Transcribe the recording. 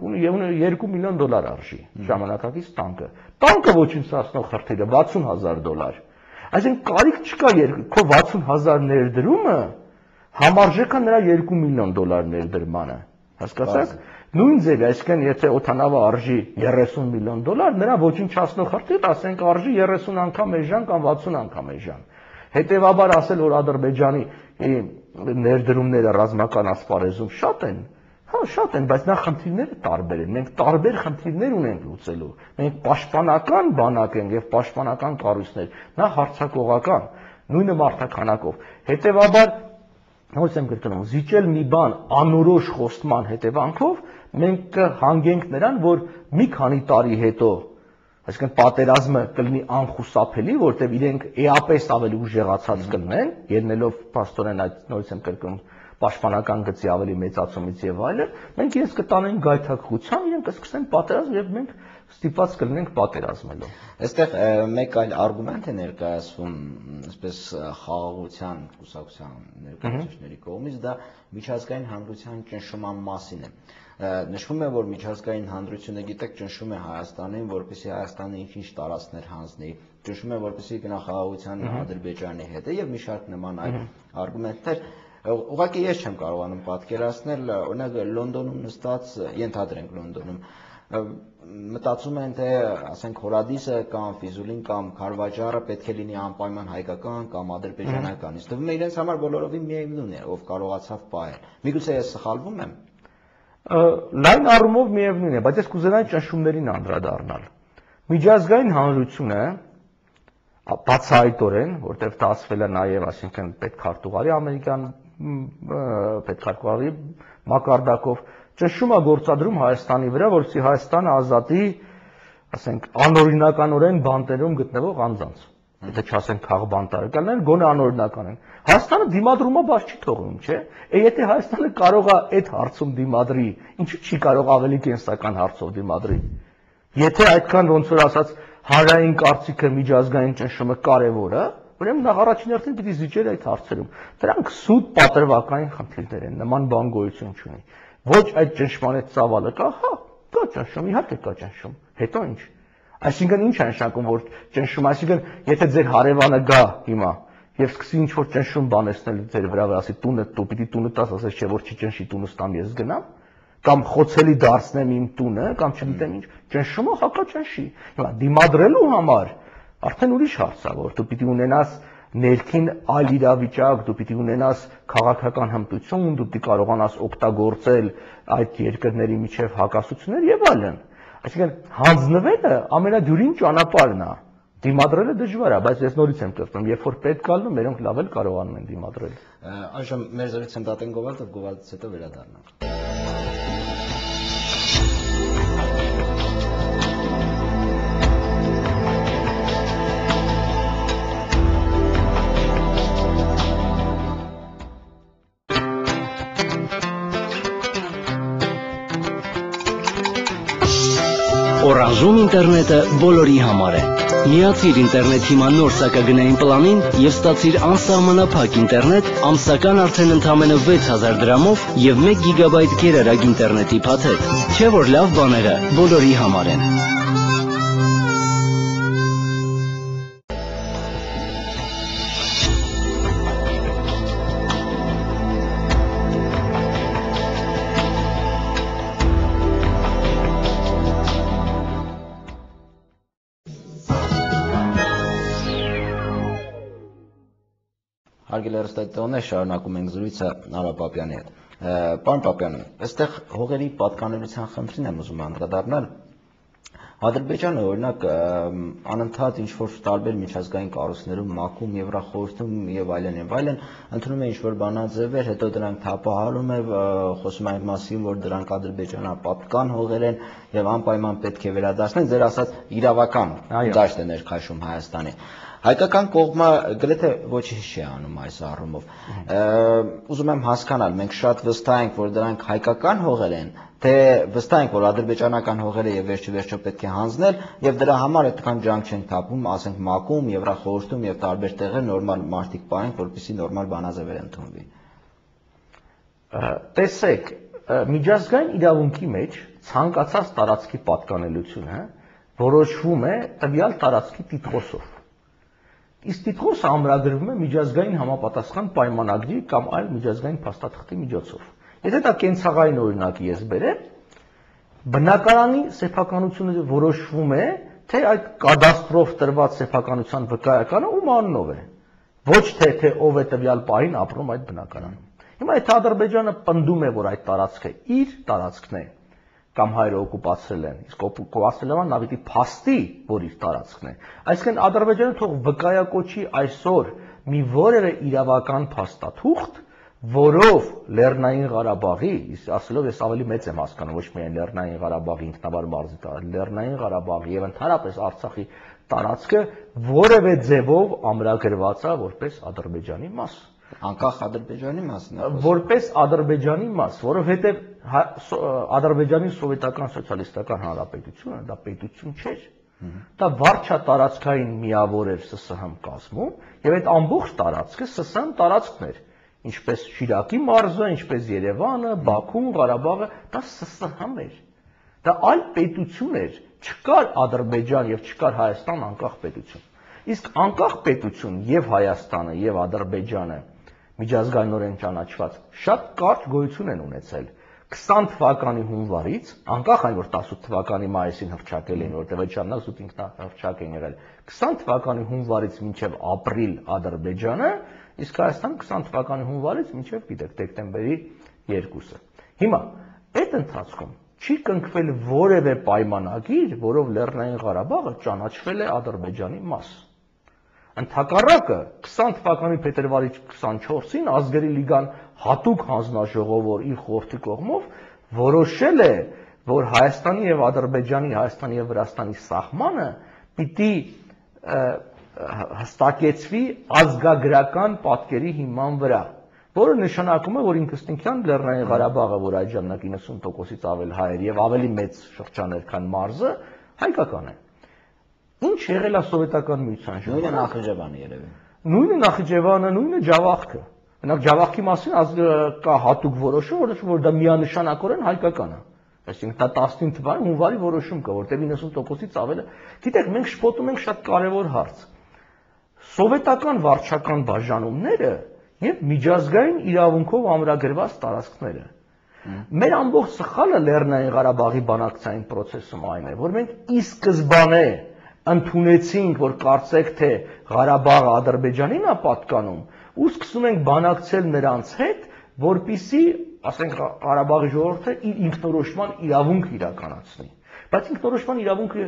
$2 միլիոն արժի ժամանակակից տանկը։ Տանկը ոչնչացնող խրթիլը $60,000։ Այսինքն կարիք չկա քո $60,000 ներդրումը համարժեք է նրա $2 միլիոն ներդրմանը։ Հասկացաք։ Նույն ձևի, այսինքն եթե օդանավը արժի $30 միլիոն, նրա ոչնչացնող խրթիլը ասենք արժի 30 անգամ էժան կամ 60 անգամ էժան։ Հետևաբար ասել, որ Ադրբեջանի ներդրումները ռազմական ասպարեզում շատ են, բայց նա խնդիրները տարբեր են։ Մենք տարբեր խնդիրներ ունենք լուծելու։ Մենք պաշտպանական բանակ ենք եւ պաշտպանական կառույցներ, նա հարձակողական, նույնը մարտաքանակով։ Հետևաբար, ոնց եմ կրկնում, զիջել մի բան անորոշ խոստման հետևանքով, մենք կհանգենք նրան, որ մի քանի տարի հետո, այսինքն պատերազմը կլինի անխուսափելի, որտեղ իրենք էապես ավելի ուժեղացած կլինեն, ելնելով փաստորեն այդ նորից եմ կրկնում պաշտպանական գծի ավելի մեծացումից եւ այլն, մենք իրենց կտանենք գայթակղության, իրենք կսկսեն պատերազմ եւ մենք ստիպված կլինենք պատերազմելու։ Այստեղ մեկ այլ արգումենտ է ներկայացվում, այսպես խաղաղության կուսակցության ներկայացուցիչների կողմից, դա միջազգային հանրության ճնշման մասին է։ Նշվում է, որ միջազգային հանրությունը, գիտեք, ճնշում է Հայաստանին, որպեսզի Հայաստանը ինչ-ինչ տարածքներ հանձնի, ճնշում է, որպեսզի գնա խաղաղության Ադրբեջանի հետ եւ մի շարք նման այլ արգումենտներ։ Ուղղակի ես չեմ կարողանում պատկերացնել, օրինակ Լոնդոնում նստած, ենթադրենք Լոնդոնում, մտածում են, թե ասենք Հորադիսը կամ Ֆիզուլին կամ Քարվաճարը պետք է լինի անպայման հայկական կամ ադրբեջանական։ Իսկ թվում է իրենց համար բոլորովին միևնույն է, ով կարողացավ պահել։ Միգուցե ես սխալվում եմ։ Լայն առումով միևնույն է, բայց ես կուզենայի ճնշումներին անդրադառնալ։ Միջազգային հանրությունը բացահայտորեն, որտեղ դա ասվել է նաև, այսինքն պետքարտուղարի ամերիկյան պետքարտուղարի մակարդակով ճնշում է գործադրում Հայաստանի վրա, որպեսզի Հայաստանը ազատի, ասենք, անօրինականորեն բանտերում գտնվող անձանց։ Եթե չասենք քաղբանտարկալներ, գոնե անօրինական են։ Հայաստանը դիմադրումը բաց չի թողնում, չէ՞։ Եթե Հայաստանը կարող է այդ հարցում դիմադրի, ինչու՞ չի կարող ավելի կենսական հարցով դիմադրի։ Եթե այդքան ոնց որ ասած հանրային կարծիքը միջազգային ճնշումը կարևոր է, ուրեմն նախ առաջին հերթին պիտի զիջեր այդ հարցերում։ Դրանք սուտ պատրվակային խնդիրներ են, նման բան գոյություն չունի։ Ոչ այդ ճնշման այդ ծավալը կա, կա ճնշում, իհարկե կա ճնշում։ Հետո ինչ։ Այսինքն ինչ է նշանակում, որ ճնշում, այսինքն եթե ձեր հարևանը գա հիմա եւ սկսի ինչ որ ճնշում բանեցնել ձեր վրա, ասի տունը դու պիտի տունը տաս, ասես չէ որ չի ճնշի տունը ստամ ես գնամ, կամ խոցելի դարձնեմ իմ տունը, կամ չգիտեմ ինչ, ճնշումը հակա ճնշի։ Հիմա դիմադրելու համար արդեն ուրիշ հարց է, որ դու պիտի ունենաս ներքին այլ իրավիճակ, դու պիտի ունենաս քաղաքական հմտություն, դու պիտի կարողանաս օգտագործել այդ երկրների միջև հակասություններ եւ այլն։ Այսինքն հանձնվելը ամենադյուրին ճանապարհն է։ Դիմադրելը դժվար է, բայց ես նորից եմ կրկնում, երբ որ պետք է լինում, մերոնք լավ էլ կարողանում են դիմադրել։ Այժմ մեր զրույցը դատեն գովազդով, գովազդից հետո վերադառնանք։ Օրանժում ինտերնետը բոլորի համար է։ Միացիր ինտերնետ հիմա նոր սակագնային պլանին եւ ստացիր անսահմանափակ ինտերնետ ամսական արդեն ընդամենը 6000 դրամով եւ 1 գիգաբայթ գերարագ ինտերնետի փաթեթ։ Չէ՞ որ լավ բաները բոլորի համար են։ Հարգելի հեռուստադիտողներ, շարունակում ենք զրույցը Արա Պապյանի հետ։ Պարոն Պապյան, այստեղ հողերի պատկանելիության խնդրին եմ ուզում անդրադառնալ։ Ադրբեջանը օրինակ անընդհատ ինչ որ տարբեր միջազգային կառույցներում, ՄԱԿ-ում, Եվրախորհրդում եւ այլն ընդունում է ինչ որ բանաձևեր, հետո դրանք թափահարում է, խոսում է այն մասին, որ դրանք ադրբեջանապատկան հողեր են եւ անպայման պետք է վերադարձնեն, ձեր ասած իրավական դաշտ է ներքաշում Հայաստանի։ Հայկական կողմը գրեթե ոչինչ չի անում այս առումով։ Ուզում եմ հասկանալ, մենք շատ վստահ ենք, որ դրանք հայկական հողեր են, թե վստահ ենք, որ ադրբեջանական հողերը եւ վերջիվերջո պետք է հանձնել եւ դրա համար այդքան ջանք չեն թափում, ասենք ՄԱԿ-ում, Եվրախորհրդում եւ տարբեր տեղեր նորմալ մարդիկ պահենք, որպեսզի նորմալ բանաձևեր ընդունվի։ Տեսեք, միջազգային իրավունքի մեջ ցանկացած տարածքի պատկանելությունը որոշվում է տվյալ տարածքի տիտղոսով։ Իսկ տիտղոսը ամրագրվում է միջազգային համապատասխան պայմանագրի կամ այլ միջազգային փաստաթղթի միջոցով։ Եթե դա կենցաղային օրինակի ես բերեմ, բնակարանի սեփականությունը որոշվում է, թե այդ կադաստրով տրված սեփականության վկայականը ում անունով է, ոչ թե ով է տվյալ պահին ապրում այդ բնակարանում։ Հիմա եթե Ադրբեջանը պնդում է, որ այդ տարածքը իր տարածքն է, կամ հայերը օկուպացրել են, իսկ օկուպացրելը նա պիտի փաստի, որ իր տարածքն է։ Այսինքն Ադրբեջանը թող վկայակոչի այսօր մի որևէ իրավական փաստաթուղթ, որով Լեռնային Ղարաբաղի, ասելով ես ավելի մեծ եմ հասկանում, ոչ միայն Լեռնային Ղարաբաղի ինքնավար մարզի տարածքը, Լեռնային Ղարաբաղի եւ ընդհանրապես Արցախի տարածքը որևէ ձևով ամրագրված է որպես Ադրբեջանի մաս։ Անկախ Ադրբեջանի մասն է։ Որպես Ադրբեջանի մաս, որովհետև Ադրբեջանի սովետական սոցիալիստական հանրապետությունը դա պետություն չէր։ Դա վարչատարածքային միավոր էր ՍՍՀ կազմում, եւ այդ ամբողջ տարածքը ՍՍՀ տարածքն էր, ինչպես Շիրակի մարզը, ինչպես Երևանը, Բաքուն, Ղարաբաղը, դա ՍՍՀ էր։ Դա այլ պետություն էր, չկար Ադրբեջան եւ չկար Հայաստան անկախ պետություն։ Իսկ անկախ պետություն եւ Հայաստանը եւ Ադրբեջանը միջազգայինորեն ճանաչված շատ կարճ գոյություն են ունեցել 20 թվականի հունվարից, անկախ այն որ 18 թվականի մայիսին հռչակել էին, որտեղ այդ ժամանակ զուտ ինքնահռչակ են եղել, 20 թվականի հունվարից մինչև ապրիլ Ադրբեջանը, իսկ Հայաստանը 20 թվականի հունվարից մինչև գիտեք դեկտեմբերի 2-ը։ Հիմա այդ ընթացքում չի կնքվել որևէ պայմանագիր, որով Լեռնային Ղարաբաղը ճանաչվել է Ադրբեջանի մաս։ Ընդհակառակը 20 թվականի փետրվարի 24-ին Ազգերի լիգան հատուկ հանձնաժողով իր խորհրդի կողմով որոշել է, որ Հայաստանի եւ Ադրբեջանի, Հայաստանի եւ Վրաստանի սահմանը պիտի հստակեցվի ազգագրական պատկերի հիման վրա, որը նշանակում է, որ ինքնըստինքյան Լեռնային Ղարաբաղը, որ այդ ժամանակ 90%-ից ավել հայեր եւ ավելի մեծ շրջան էր, քան մարզը, հայկական է։ Ինչ եղել է սովետական միության ժամանակ։ Նույնը Նախիջևանը երևի։ Նույնը Նախիջևանը, նույնը Ջավախքը։ Օրինակ Ջավախքի մասին կա հատուկ որոշում, որ դա միանշանակորեն հայկական է։ Այսինքն դա 19 թվականի հունվարի որոշում կա, որտեղ 90%-ից ավելը։ Գիտեք, մենք շփոթում ենք շատ կարևոր հարց։ Սովետական վարչական բաժանումները եւ միջազգային իրավունքով ամրագրված տարածքները։ Մեր ամբողջ սխալը Լեռնային Ղարաբաղի բանակցային process-ում այն է, որ մենք ի սկզբանե ընդունեցինք, որ կարծեք թե Ղարաբաղը Ադրբեջանին է պատկանում, ու սկսում ենք բանակցել նրանց հետ, որպիսի, ասենք, Ղարաբաղի ժողովուրդը իր ինքնորոշման իրավունք իրականացնի։ Բայց ինքնորոշման իրավունքը